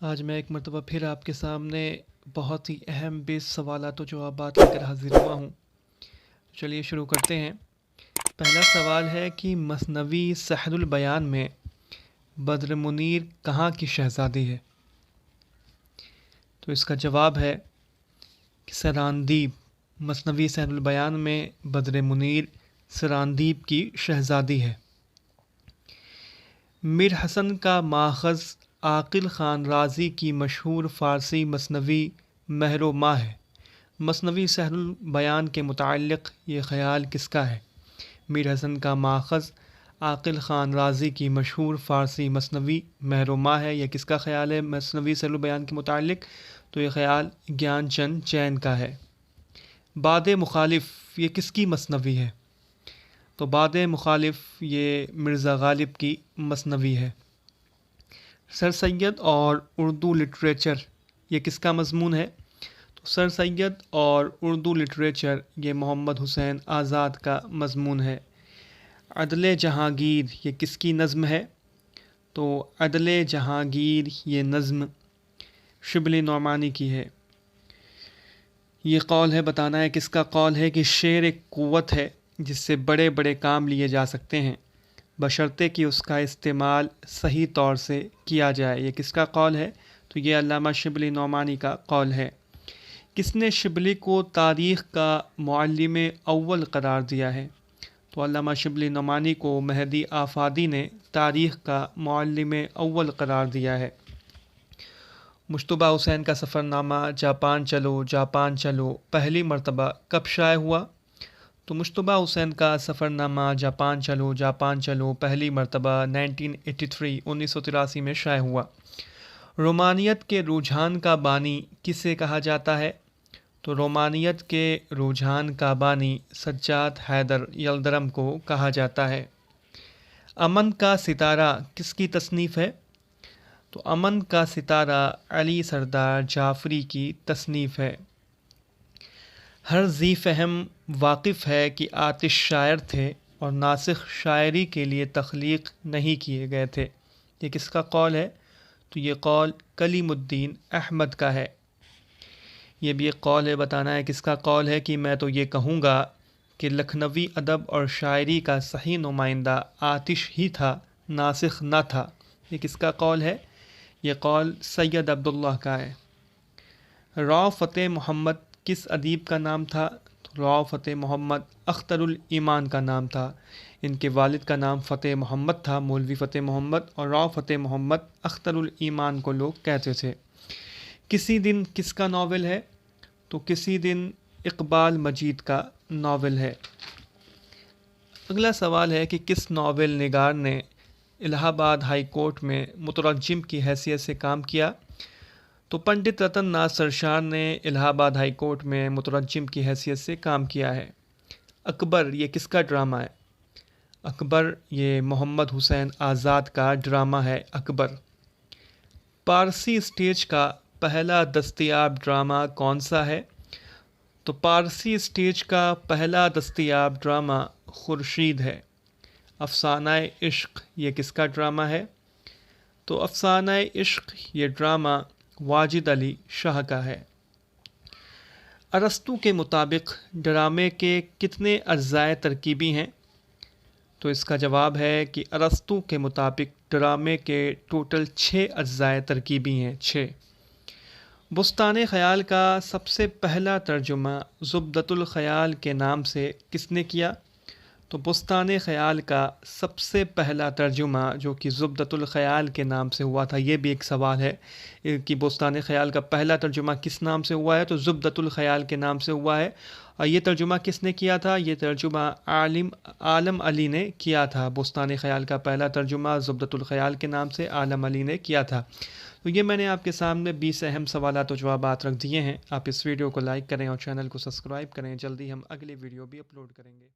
آج میں ایک مرتبہ پھر آپ کے سامنے بہت ہی اہم 20 سوالات و جوابات لے کر حاضر ہوا ہوں۔ چلیے شروع کرتے ہیں۔ پہلا سوال ہے کہ مثنوی سحر البیان میں بدر منیر کہاں کی شہزادی ہے؟ تو اس کا جواب ہے کہ سراندیب۔ مثنوی سحر البیان میں بدر منیر سراندیب کی شہزادی ہے۔ میر حسن کا ماخذ عاقل خان رازی کی مشہور فارسی مثنوی مہر و ماہ ہے۔ مثنوی سحر البیان کے متعلق یہ خیال کس کا ہے؟ میر حسن کا ماخذ عاقل خان رازی کی مشہور فارسی مثنوی مہر و ماہ ہے۔ یہ کس کا خیال ہے مثنوی سحر البیان کے متعلق؟ تو یہ خیال گیان چند جین کا ہے۔ باد مخالف یہ کس کی مثنوی ہے؟ تو باد مخالف یہ مرزا غالب کی مثنوی ہے۔ سر سید اور اردو لٹریچر یہ کس کا مضمون ہے؟ تو سر سید اور اردو لٹریچر یہ محمد حسین آزاد کا مضمون ہے۔ عدل جہانگیر یہ کس کی نظم ہے؟ تو عدل جہانگیر یہ نظم شبلی نعمانی کی ہے۔ یہ قول ہے، بتانا ہے کس کا قول ہے کہ شعر ایک قوت ہے جس سے بڑے بڑے کام لیے جا سکتے ہیں بشرطے کہ اس کا استعمال صحیح طور سے کیا جائے۔ یہ کس کا قول ہے؟ تو یہ علامہ شبلی نعمانی کا قول ہے۔ کس نے شبلی کو تاریخ کا معلم اول قرار دیا ہے؟ تو علامہ شبلی نعمانی کو مہدی آفادی نے تاریخ کا معلم اول قرار دیا ہے۔ مجتبیٰ حسین کا سفر نامہ جاپان چلو جاپان چلو پہلی مرتبہ کب شائع ہوا؟ تو مجتبیٰ حسین کا سفر نامہ جاپان چلو جاپان چلو پہلی مرتبہ 1983 میں شائع ہوا۔ رومانیت کے رجحان کا بانی کسے کہا جاتا ہے؟ تو رومانیت کے رجحان کا بانی سجاد حیدر یلدرم کو کہا جاتا ہے۔ امن کا ستارہ کس کی تصنیف ہے؟ تو امن کا ستارہ علی سردار جعفری کی تصنیف ہے۔ ہر ذی فہم واقف ہے کہ آتش شاعر تھے اور ناسخ شاعری کے لیے تخلیق نہیں کیے گئے تھے۔ یہ کس کا قول ہے؟ تو یہ قول کلیم الدین احمد کا ہے۔ یہ بھی ایک قول ہے، بتانا ہے کس کا قول ہے کہ میں تو یہ کہوں گا کہ لکھنوی ادب اور شاعری کا صحیح نمائندہ آتش ہی تھا، ناسخ نہ تھا۔ یہ کس کا قول ہے؟ یہ قول سید عبداللہ کا ہے۔ راؤ فتح محمد کس ادیب کا نام تھا؟ تو راؤ فتح محمد اختر الایمان کا نام تھا۔ ان کے والد کا نام فتح محمد تھا، مولوی فتح محمد، اور راؤ فتح محمد اختر الایمان کو لوگ کہتے تھے۔ کسی دن کس کا ناول ہے؟ تو کسی دن اقبال مجید کا ناول ہے۔ اگلا سوال ہے کہ کس ناول نگار نے الہ آباد ہائی کورٹ میں مترجم کی حیثیت سے کام کیا؟ تو پنڈت رتن ناتھ سرشار نے الہ آباد ہائی کورٹ میں مترجم کی حیثیت سے کام کیا ہے۔ اکبر یہ کس کا ڈرامہ ہے؟ اکبر یہ محمد حسین آزاد کا ڈرامہ ہے اکبر۔ پارسی اسٹیج کا پہلا دستیاب ڈرامہ کون سا ہے؟ تو پارسی اسٹیج کا پہلا دستیاب ڈرامہ خورشید ہے۔ افسانہ عشق یہ کس کا ڈرامہ ہے؟ تو افسانہ عشق یہ ڈرامہ واجد علی شاہ کا ہے۔ ارسطو کے مطابق ڈرامے کے کتنے اجزائے ترکیبی ہیں؟ تو اس کا جواب ہے کہ ارسطو کے مطابق ڈرامے کے ٹوٹل 6 اجزائے ترکیبی ہیں، 6۔ بستان خیال کا سب سے پہلا ترجمہ زبدۃ الخیال کے نام سے کس نے کیا؟ تو بستان خیال کا سب سے پہلا ترجمہ جو کہ زبدۃ الخیال کے نام سے ہوا تھا، یہ بھی ایک سوال ہے کہ بستان خیال کا پہلا ترجمہ کس نام سے ہوا ہے؟ تو زبدۃ الخیال کے نام سے ہوا ہے۔ اور یہ ترجمہ کس نے کیا تھا؟ یہ ترجمہ عالم علی نے کیا تھا۔ بستان خیال کا پہلا ترجمہ زبدۃ الخیال کے نام سے عالم علی نے کیا تھا۔ تو یہ میں نے آپ کے سامنے 20 اہم سوالات و جوابات رکھ دیے ہیں۔ آپ اس ویڈیو کو لائک کریں اور چینل کو سبسکرائب کریں۔ جلدی ہم اگلی ویڈیو بھی اپلوڈ کریں گے۔